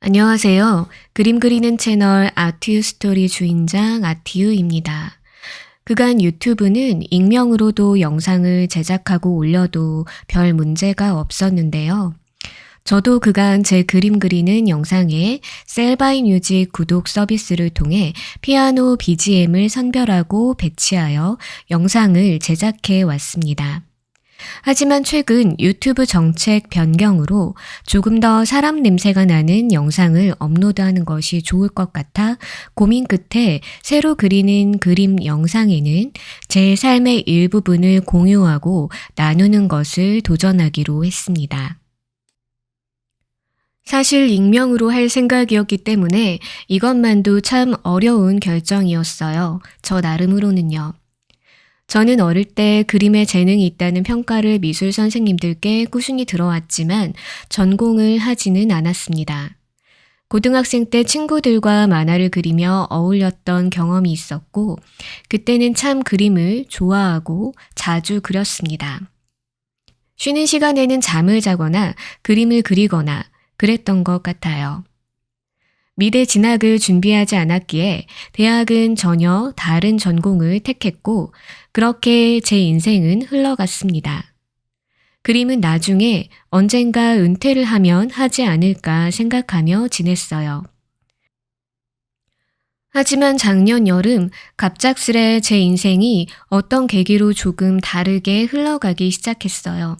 안녕하세요. 그림 그리는 채널 아트유 스토리 주인장 아트유입니다. 그간 유튜브는 익명으로도 영상을 제작하고 올려도 별 문제가 없었는데요. 저도 그간 제 그림 그리는 영상에 셀바이뮤직 구독 서비스를 통해 피아노 BGM을 선별하고 배치하여 영상을 제작해 왔습니다. 하지만 최근 유튜브 정책 변경으로 조금 더 사람 냄새가 나는 영상을 업로드하는 것이 좋을 것 같아 고민 끝에 새로 그리는 그림 영상에는 제 삶의 일부분을 공유하고 나누는 것을 도전하기로 했습니다. 사실 익명으로 할 생각이었기 때문에 이것만도 참 어려운 결정이었어요. 저 나름으로는요. 저는 어릴 때 그림에 재능이 있다는 평가를 미술 선생님들께 꾸준히 들어왔지만 전공을 하지는 않았습니다. 고등학생 때 친구들과 만화를 그리며 어울렸던 경험이 있었고, 그때는 참 그림을 좋아하고 자주 그렸습니다. 쉬는 시간에는 잠을 자거나 그림을 그리거나 그랬던 것 같아요. 미대 진학을 준비하지 않았기에 대학은 전혀 다른 전공을 택했고 그렇게 제 인생은 흘러갔습니다. 그림은 나중에 언젠가 은퇴를 하면 하지 않을까 생각하며 지냈어요. 하지만 작년 여름 갑작스레 제 인생이 어떤 계기로 조금 다르게 흘러가기 시작했어요.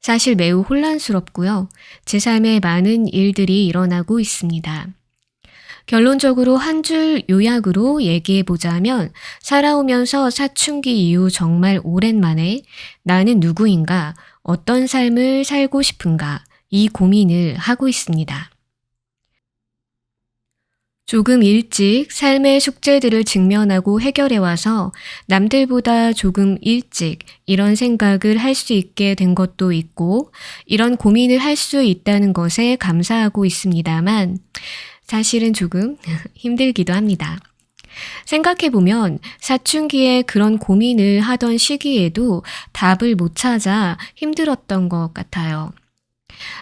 사실 매우 혼란스럽고요. 제 삶에 많은 일들이 일어나고 있습니다. 결론적으로 한 줄 요약으로 얘기해 보자면 살아오면서 사춘기 이후 정말 오랜만에 나는 누구인가, 어떤 삶을 살고 싶은가 이 고민을 하고 있습니다. 조금 일찍 삶의 숙제들을 직면하고 해결해 와서 남들보다 조금 일찍 이런 생각을 할 수 있게 된 것도 있고 이런 고민을 할 수 있다는 것에 감사하고 있습니다만 사실은 조금 힘들기도 합니다. 생각해보면 사춘기에 그런 고민을 하던 시기에도 답을 못 찾아 힘들었던 것 같아요.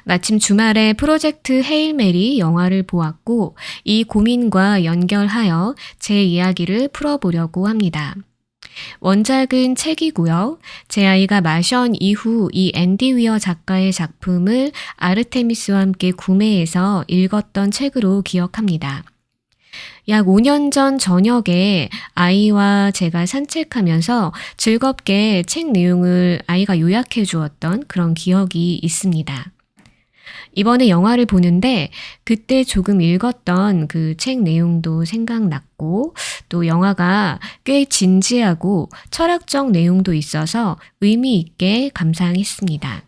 마침 주말에 프로젝트 헤일 메리 영화를 보았고 이 고민과 연결하여 제 이야기를 풀어보려고 합니다. 원작은 책이고요. 제 아이가 마션 이후 이 앤디 위어 작가의 작품을 아르테미스와 함께 구매해서 읽었던 책으로 기억합니다. 약 5년 전 저녁에 아이와 제가 산책하면서 즐겁게 책 내용을 아이가 요약해 주었던 그런 기억이 있습니다. 이번에 영화를 보는데 그때 조금 읽었던 그 책 내용도 생각났고 또 영화가 꽤 진지하고 철학적 내용도 있어서 의미 있게 감상했습니다.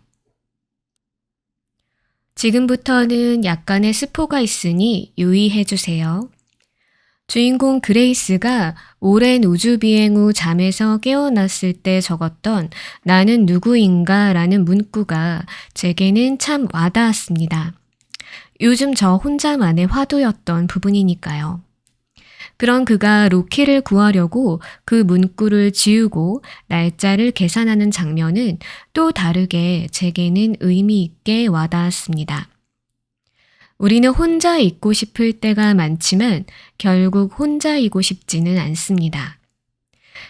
지금부터는 약간의 스포가 있으니 유의해 주세요. 주인공 그레이스가 오랜 우주 비행 후 잠에서 깨어났을 때 적었던 나는 누구인가 라는 문구가 제게는 참 와닿았습니다. 요즘 저 혼자만의 화두였던 부분이니까요. 그런 그가 로키를 구하려고 그 문구를 지우고 날짜를 계산하는 장면은 또 다르게 제게는 의미 있게 와닿았습니다. 우리는 혼자 있고 싶을 때가 많지만 결국 혼자이고 싶지는 않습니다.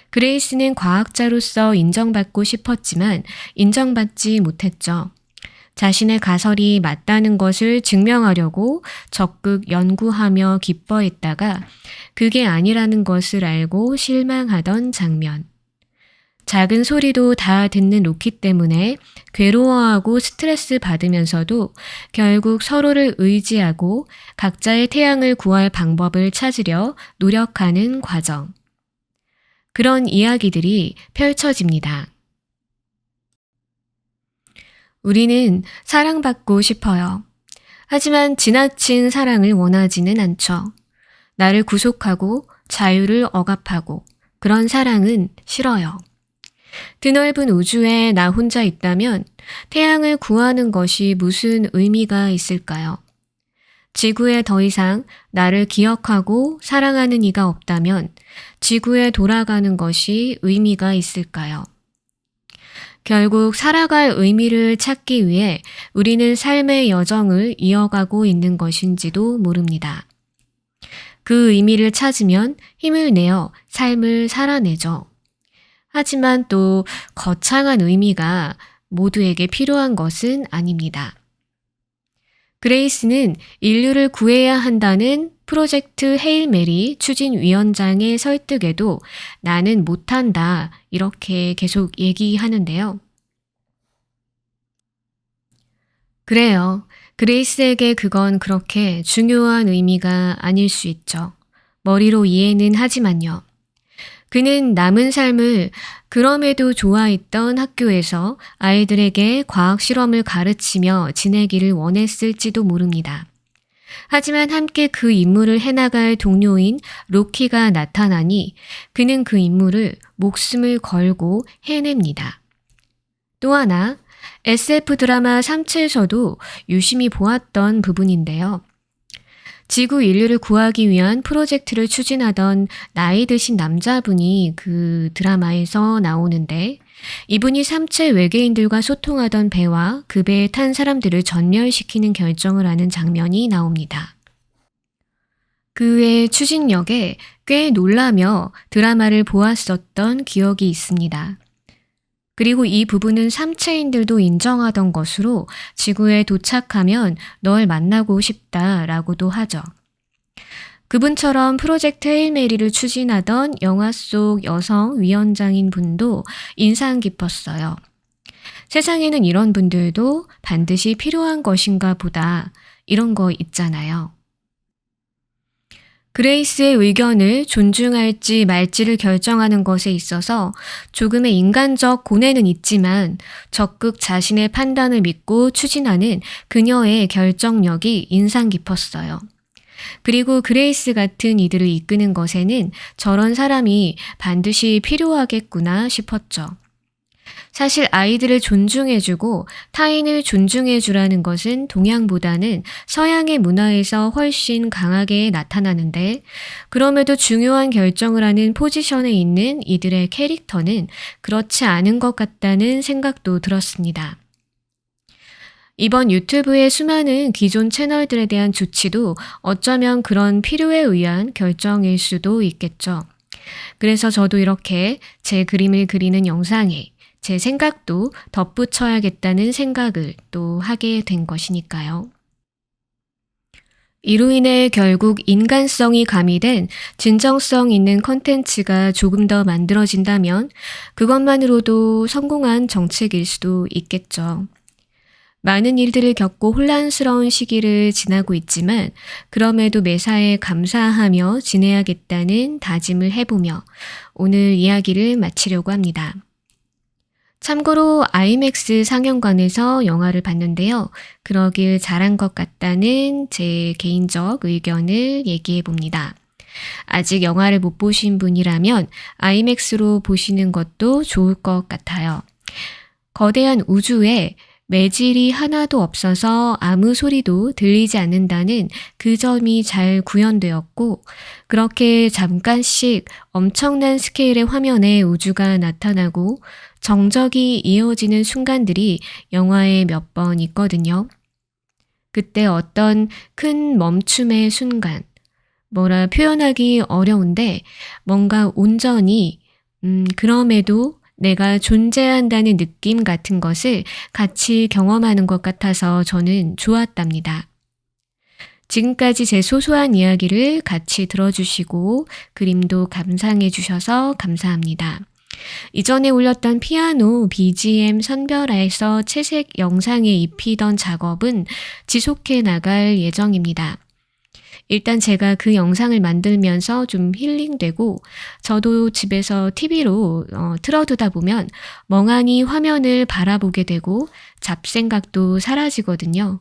그레이스는 과학자로서 인정받고 싶었지만 인정받지 못했죠. 자신의 가설이 맞다는 것을 증명하려고 적극 연구하며 기뻐했다가 그게 아니라는 것을 알고 실망하던 장면. 작은 소리도 다 듣는 로키 때문에 괴로워하고 스트레스 받으면서도 결국 서로를 의지하고 각자의 태양을 구할 방법을 찾으려 노력하는 과정. 그런 이야기들이 펼쳐집니다. 우리는 사랑받고 싶어요. 하지만 지나친 사랑을 원하지는 않죠. 나를 구속하고 자유를 억압하고 그런 사랑은 싫어요. 드넓은 우주에 나 혼자 있다면 태양을 구하는 것이 무슨 의미가 있을까요? 지구에 더 이상 나를 기억하고 사랑하는 이가 없다면 지구에 돌아가는 것이 의미가 있을까요? 결국 살아갈 의미를 찾기 위해 우리는 삶의 여정을 이어가고 있는 것인지도 모릅니다. 그 의미를 찾으면 힘을 내어 삶을 살아내죠. 하지만 또 거창한 의미가 모두에게 필요한 것은 아닙니다. 그레이스는 인류를 구해야 한다는 프로젝트 헤일 메리 추진위원장의 설득에도 나는 못한다 이렇게 계속 얘기하는데요. 그래요. 그레이스에게 그건 그렇게 중요한 의미가 아닐 수 있죠. 머리로 이해는 하지만요. 그는 남은 삶을 그럼에도 좋아했던 학교에서 아이들에게 과학 실험을 가르치며 지내기를 원했을지도 모릅니다. 하지만 함께 그 임무를 해나갈 동료인 로키가 나타나니 그는 그 임무를 목숨을 걸고 해냅니다. 또 하나, SF 드라마 3체에서도 유심히 보았던 부분인데요. 지구 인류를 구하기 위한 프로젝트를 추진하던 나이 드신 남자분이 그 드라마에서 나오는데 이분이 3체 외계인들과 소통하던 배와 그 배에 탄 사람들을 전멸시키는 결정을 하는 장면이 나옵니다. 그의 추진력에 꽤 놀라며 드라마를 보았었던 기억이 있습니다. 그리고 이 부분은 3체인들도 인정하던 것으로 지구에 도착하면 널 만나고 싶다라고도 하죠. 그분처럼 프로젝트 헤일메리를 추진하던 영화 속 여성 위원장인 분도 인상 깊었어요. 세상에는 이런 분들도 반드시 필요한 것인가 보다 이런 거 있잖아요. 그레이스의 의견을 존중할지 말지를 결정하는 것에 있어서 조금의 인간적 고뇌는 있지만 적극 자신의 판단을 믿고 추진하는 그녀의 결정력이 인상 깊었어요. 그리고 그레이스 같은 이들을 이끄는 것에는 저런 사람이 반드시 필요하겠구나 싶었죠. 사실 아이들을 존중해주고 타인을 존중해주라는 것은 동양보다는 서양의 문화에서 훨씬 강하게 나타나는데 그럼에도 중요한 결정을 하는 포지션에 있는 이들의 캐릭터는 그렇지 않은 것 같다는 생각도 들었습니다. 이번 유튜브의 수많은 기존 채널들에 대한 조치도 어쩌면 그런 필요에 의한 결정일 수도 있겠죠. 그래서 저도 이렇게 제 그림을 그리는 영상에 제 생각도 덧붙여야겠다는 생각을 또 하게 된 것이니까요. 이로 인해 결국 인간성이 가미된 진정성 있는 콘텐츠가 조금 더 만들어진다면 그것만으로도 성공한 정책일 수도 있겠죠. 많은 일들을 겪고 혼란스러운 시기를 지나고 있지만 그럼에도 매사에 감사하며 지내야겠다는 다짐을 해보며 오늘 이야기를 마치려고 합니다. 참고로 아이맥스 상영관에서 영화를 봤는데요. 그러길 잘한 것 같다는 제 개인적 의견을 얘기해 봅니다. 아직 영화를 못 보신 분이라면 아이맥스로 보시는 것도 좋을 것 같아요. 거대한 우주에 매질이 하나도 없어서 아무 소리도 들리지 않는다는 그 점이 잘 구현되었고 그렇게 잠깐씩 엄청난 스케일의 화면에 우주가 나타나고 정적이 이어지는 순간들이 영화에 몇 번 있거든요. 그때 어떤 큰 멈춤의 순간, 뭐라 표현하기 어려운데 뭔가 온전히 그럼에도 내가 존재한다는 느낌 같은 것을 같이 경험하는 것 같아서 저는 좋았답니다. 지금까지 제 소소한 이야기를 같이 들어주시고 그림도 감상해 주셔서 감사합니다. 이전에 올렸던 피아노 BGM 선별해서 채색 영상에 입히던 작업은 지속해 나갈 예정입니다. 일단 제가 그 영상을 만들면서 좀 힐링되고 저도 집에서 TV로 틀어두다 보면 멍하니 화면을 바라보게 되고 잡생각도 사라지거든요.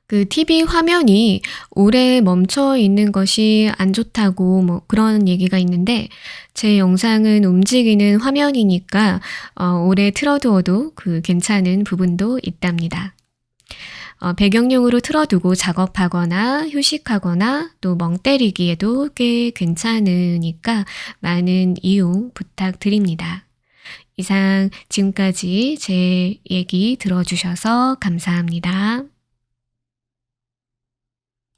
그 TV 화면이 오래 멈춰 있는 것이 안 좋다고 뭐 그런 얘기가 있는데 제 영상은 움직이는 화면이니까 오래 틀어두어도 그 괜찮은 부분도 있답니다. 배경용으로 틀어두고 작업하거나 휴식하거나 또 멍 때리기에도 꽤 괜찮으니까 많은 이용 부탁드립니다. 이상 지금까지 제 얘기 들어주셔서 감사합니다.